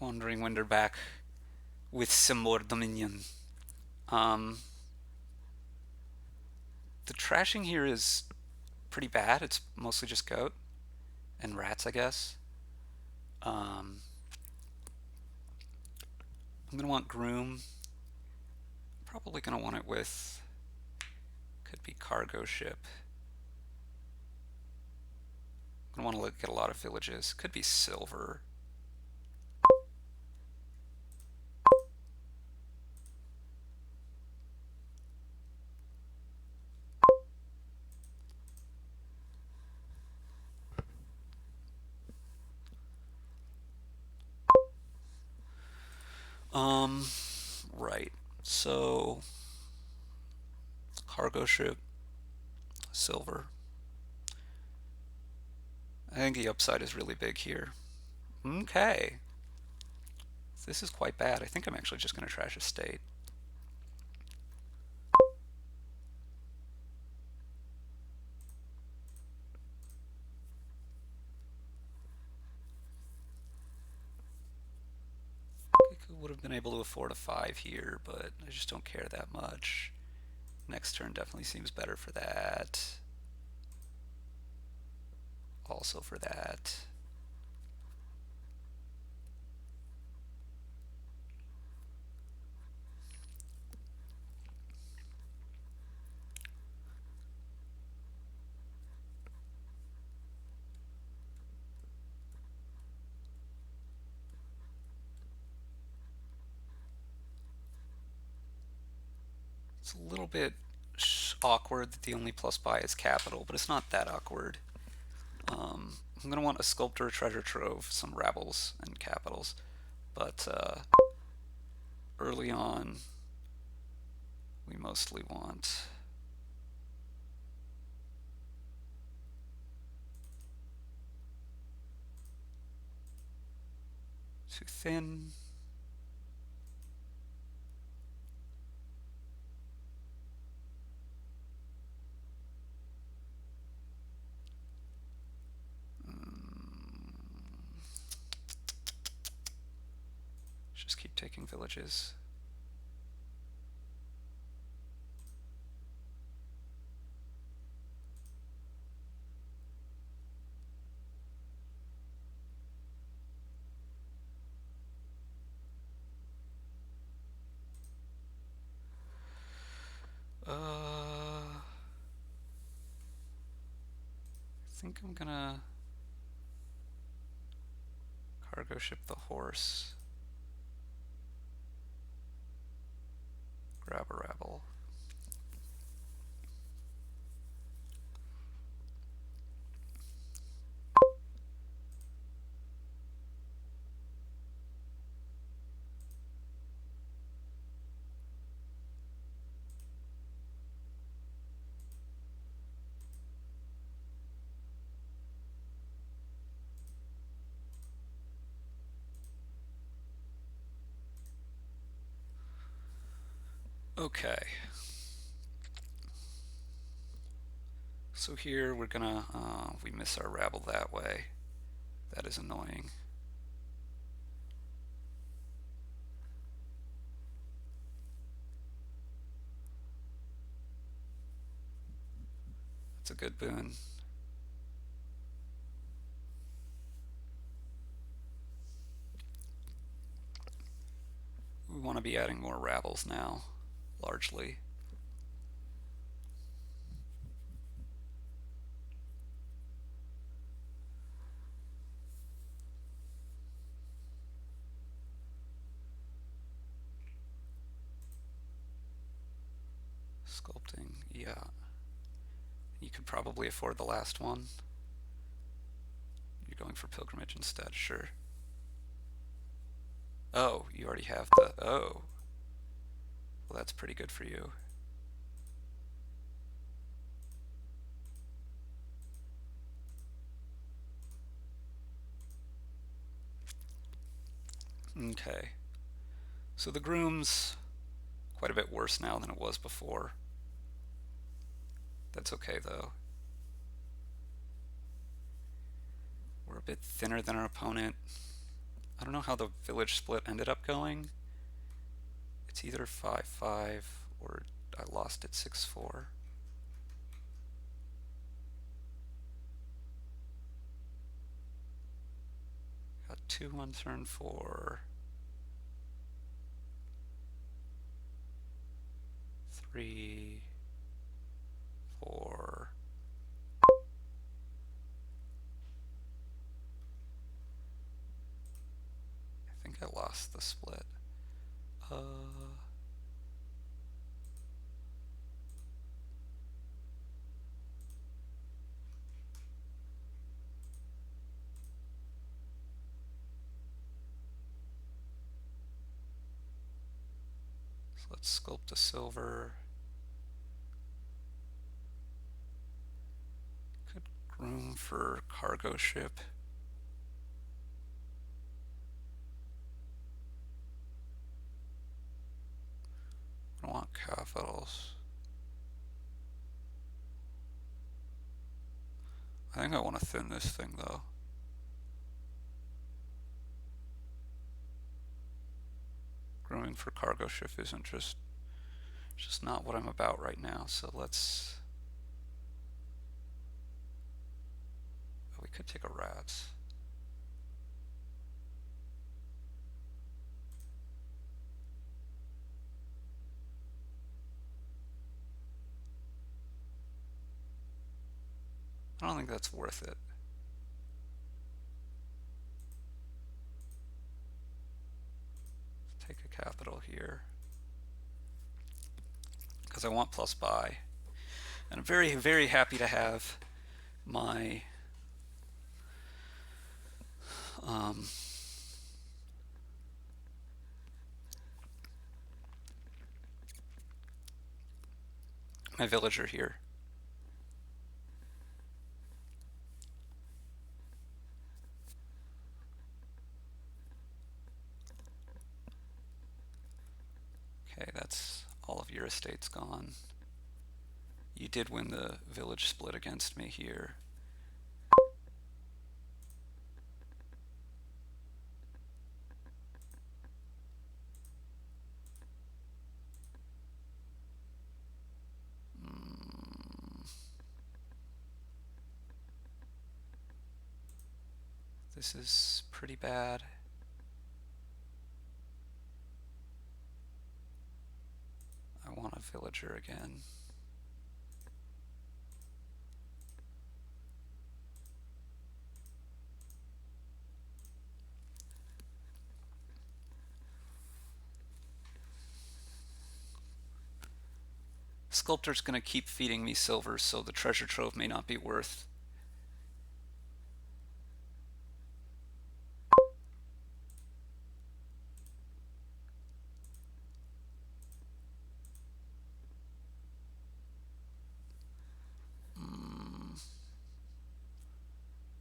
WanderingWinder back with some more Dominion. Um, the trashing here is pretty bad. It's mostly just goat and rats, I guess. Um, I'm gonna want groom. Probably gonna want it with could be cargo ship. I'm gonna want to get a lot of villages. Could be silver. Um, right. So cargo ship, silver. I think the upside is really big here. Okay. This is quite bad. I think I'm actually just going to trash a state. I would have been able to afford a 5 here, but I just don't care that much. Next turn definitely seems better for that. Also for that. It's a little bit awkward that the only plus buy is capital, but it's not that awkward. I'm going to want a sculptor, treasure trove, some rabbles, and capitals. But early on, we mostly want too thin. Just keep taking villages. I think I'm gonna cargo ship the horse. Grab a rabble. Okay. So here we're gonna, we miss our rabble that way. That is annoying. It's a good boon. We want to be adding more rabbles now, largely. Sculpting, yeah. You could probably afford the last one. You're going for pilgrimage instead, sure. Oh, you already have the, oh. Well, that's pretty good for you. Okay. So the groom's quite a bit worse now than it was before. That's okay though. We're a bit thinner than our opponent. I don't know how the village split ended up going. It's either 5-5 or I lost at 6-4. Got 2 on turn 4. 3, 4. I think I lost the split. Uh, so let's sculpt a silver. Could groom for cargo ship. I don't want capitals. I think I want to thin this thing though. Grooming for cargo ship isn't just not what I'm about right now. So let's. Oh, we could take a rats. I don't think that's worth it. Let's take a capital here because I want plus buy, and I'm very very happy to have my um, my villager here. Okay, that's all of your estates gone. You did win the village split against me here. This is pretty bad. I want a villager again. Sculptor's going to keep feeding me silver, so the treasure trove may not be worth.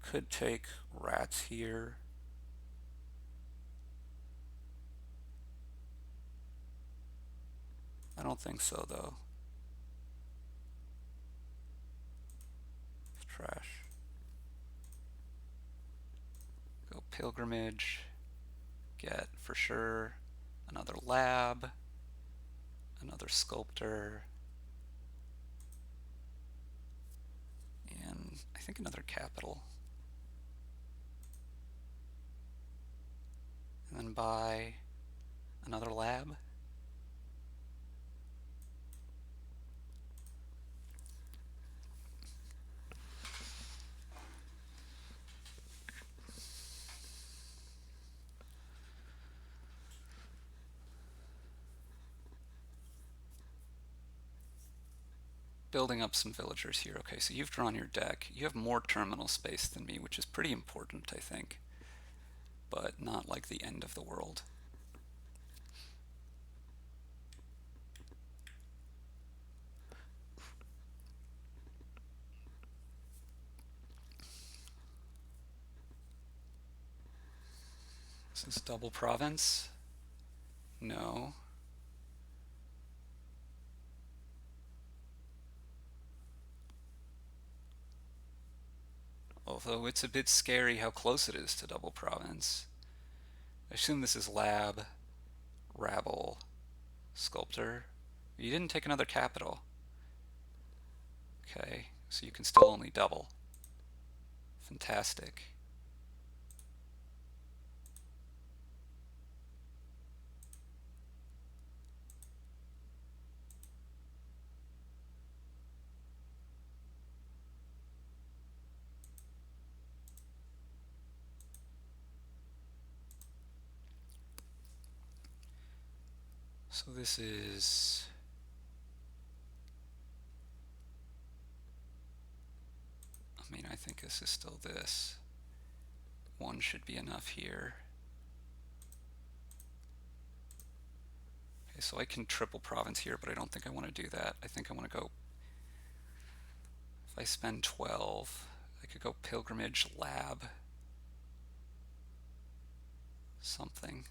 Could take rats here. I don't think so though. It's trash. Go pilgrimage. Get for sure another lab, another sculptor, and I think another capital. And then buy another lab. Building up some villagers here. Okay, so you've drawn your deck. You have more terminal space than me, which is pretty important, I think, but not like the end of the world. Is this double province? No. Although it's a bit scary how close it is to double province. I assume this is lab, rabble, sculptor. You didn't take another capital. Okay, so you can still only double. Fantastic. So this is... I mean, I think this is still this. One should be enough here. Okay, so I can triple province here, but I don't think I want to do that. I think I want to go... If I spend 12, I could go pilgrimage, lab, something.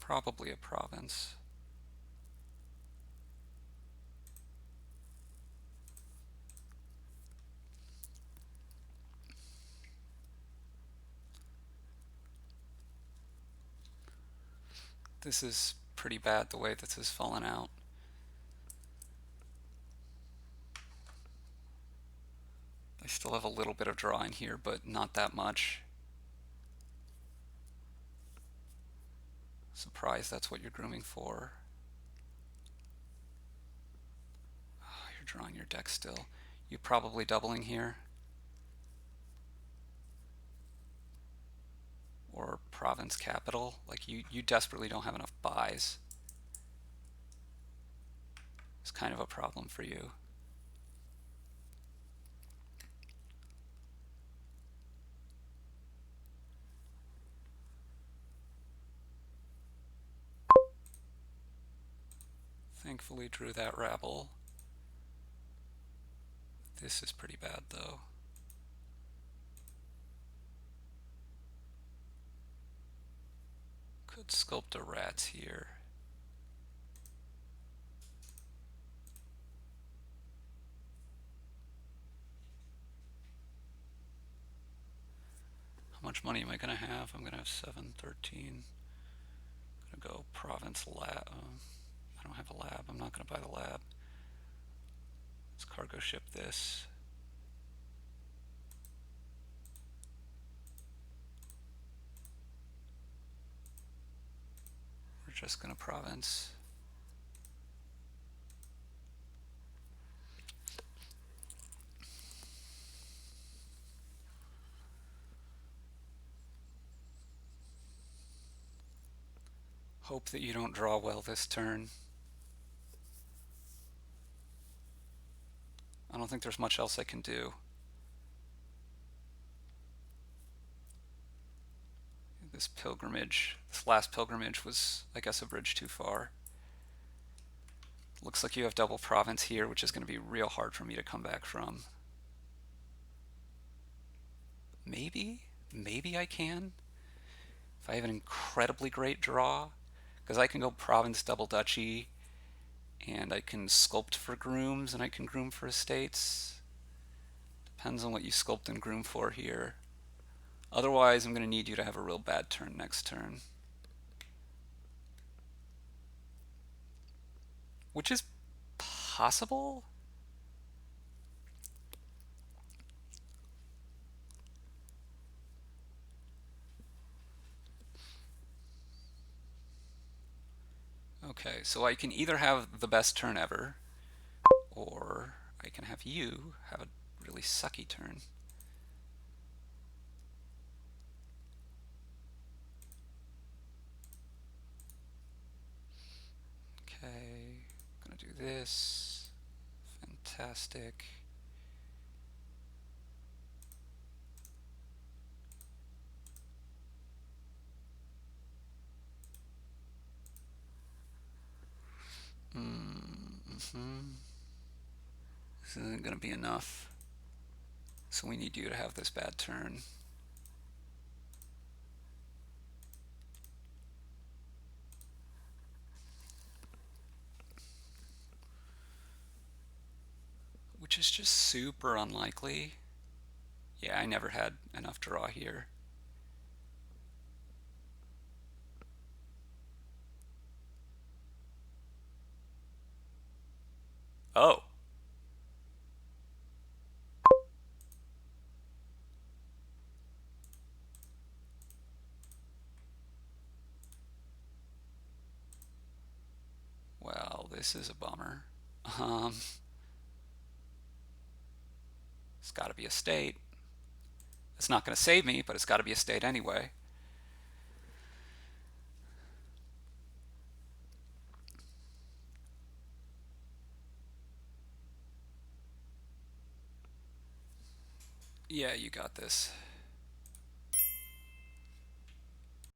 Probably a province. This is pretty bad the way this has fallen out. I still have a little bit of draw in here, but not that much. Surprised that's what you're grooming for. Oh, you're drawing your deck still. You probably doubling here. Or province capital. Like you desperately don't have enough buys. It's kind of a problem for you. Thankfully drew that rabble. This is pretty bad though. Could sculpt a rats here. How much money am I going to have? I'm going to have 7, 13. I'm going to go province lab. I don't have a lab. I'm not going to buy the lab. Let's cargo ship this. We're just going to province. Hope that you don't draw well this turn. I don't think there's much else I can do. This pilgrimage, this last pilgrimage was, I guess, a bridge too far. Looks like you have double province here, which is going to be real hard for me to come back from. Maybe I can. If I have an incredibly great draw, because I can go province double duchy, and I can sculpt for grooms, and I can groom for estates. Depends on what you sculpt and groom for here. Otherwise, I'm going to need you to have a real bad turn next turn. Which is possible? Okay, so I can either have the best turn ever, or I can have you have a really sucky turn. Okay, gonna do this. Fantastic. This isn't gonna be enough. So we need you to have this bad turn. which is just super unlikely. Yeah, I never had enough draw here. Oh, well, this is a bummer. Um, it's got to be a state. It's not going to save me, but it's got to be a state anyway. Yeah, you got this.